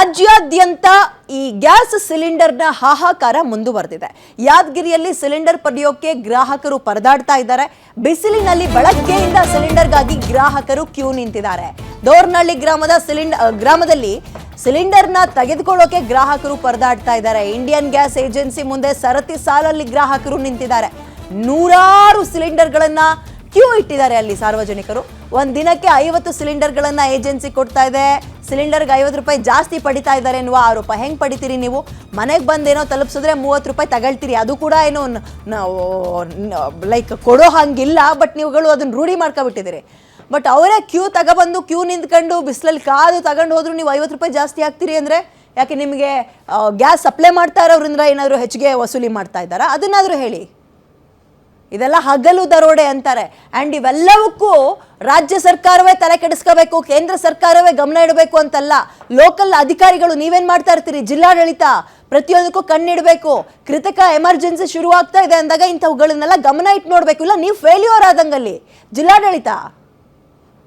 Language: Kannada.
ರಾಜ್ಯಾದ್ಯಂತ ಈ ಗ್ಯಾಸ್ ಸಿಲಿಂಡರ್ನ ಹಾಹಾಕಾರ ಮುಂದುವರೆದಿದೆ. ಯಾದಗಿರಿಯಲ್ಲಿ ಸಿಲಿಂಡರ್ ಪಡೆಯೋಕೆ ಗ್ರಾಹಕರು ಪರದಾಡ್ತಾ ಇದ್ದಾರೆ. ಬಿಸಿಲಿನಲ್ಲಿ ಬೆಳಗ್ಗೆಯಿಂದ ಸಿಲಿಂಡರ್ಗಾಗಿ ಗ್ರಾಹಕರು ಕ್ಯೂ ನಿಂತಿದ್ದಾರೆ. ದೋರ್ನಹಳ್ಳಿ ಗ್ರಾಮದಲ್ಲಿ ಸಿಲಿಂಡರ್ನ ತೆಗೆದುಕೊಳ್ಳೋಕೆ ಗ್ರಾಹಕರು ಪರದಾಡ್ತಾ ಇದ್ದಾರೆ. ಇಂಡಿಯನ್ ಗ್ಯಾಸ್ ಏಜೆನ್ಸಿ ಮುಂದೆ ಸರತಿ ಸಾಲಲ್ಲಿ ಗ್ರಾಹಕರು ನಿಂತಿದ್ದಾರೆ. ನೂರಾರು ಸಿಲಿಂಡರ್ಗಳನ್ನ ಕ್ಯೂ ಇಟ್ಟಿದ್ದಾರೆ ಅಲ್ಲಿ ಸಾರ್ವಜನಿಕರು. ಒಂದ್ ದಿನಕ್ಕೆ 50 ಸಿಲಿಂಡರ್ಗಳನ್ನ ಏಜೆನ್ಸಿ ಕೊಡ್ತಾ ಇದೆ. ಸಿಲಿಂಡರ್ಗೆ 50 ರೂಪಾಯಿ ಜಾಸ್ತಿ ಪಡಿತಾ ಇದ್ದಾರೆ ಎನ್ನುವ ಆರೋಪ. ಹೆಂಗ್ ಪಡಿತೀರಿ ನೀವು? ಮನೆಗೆ ಬಂದೇನೋ ತಲುಪಿಸಿದ್ರೆ 30 ರೂಪಾಯಿ ತಗೊಳ್ತೀರಿ. ಅದು ಕೂಡ ಏನೋ ಲೈಕ್ ಕೊಡೋ ಹಂಗಿಲ್ಲ, ಬಟ್ ನೀವುಗಳು ಅದನ್ನ ರೂಢಿ ಮಾಡ್ಕೊಬಿಟ್ಟಿದ್ದೀರಿ. ಬಟ್ ಅವರೇ ಕ್ಯೂ ತಗೊಬಂದು ಕ್ಯೂ ನಿಂತ್ಕೊಂಡು ಬಿಸಿಲಲ್ಲಿ ಕಾದು ತಗೊಂಡು ಹೋದ್ರು ನೀವು 50 ರೂಪಾಯಿ ಜಾಸ್ತಿ ಹಾಕ್ತೀರಿ ಅಂದರೆ ಯಾಕೆ? ನಿಮಗೆ ಗ್ಯಾಸ್ ಸಪ್ಲೈ ಮಾಡ್ತಾ ಇರೋದ್ರಿಂದ ಏನಾದರೂ ಹೆಚ್ಚಿಗೆ ವಸೂಲಿ ಮಾಡ್ತಾ ಇದ್ದಾರಾ? ಅದನ್ನಾದರೂ ಹೇಳಿ. ಇದೆಲ್ಲ ಹಗಲು ದರೋಡೆ ಅಂತಾರೆ. ಆ್ಯಂಡ್ ಇವೆಲ್ಲವಕ್ಕೂ ರಾಜ್ಯ ಸರ್ಕಾರವೇ ತಲೆ ಕೆಡಿಸ್ಕೋಬೇಕು, ಕೇಂದ್ರ ಸರ್ಕಾರವೇ ಗಮನ ಇಡಬೇಕು ಅಂತಲ್ಲ. ಲೋಕಲ್ ಅಧಿಕಾರಿಗಳು ನೀವೇನು ಮಾಡ್ತಾ ಇರ್ತೀರಿ? ಜಿಲ್ಲಾಡಳಿತ ಪ್ರತಿಯೊಂದಕ್ಕೂ ಕಣ್ಣಿಡಬೇಕು. ಕೃತಕ ಎಮರ್ಜೆನ್ಸಿ ಶುರುವಾಗ್ತಾ ಇದೆ ಅಂದಾಗ ಇಂಥವುಗಳನ್ನೆಲ್ಲ ಗಮನ ಇಟ್ಟು ನೋಡಬೇಕು. ಇಲ್ಲ ನೀವು ಫೇಲ್ಯೂರ್ ಆದಂಗಲ್ಲಿ ಜಿಲ್ಲಾಡಳಿತ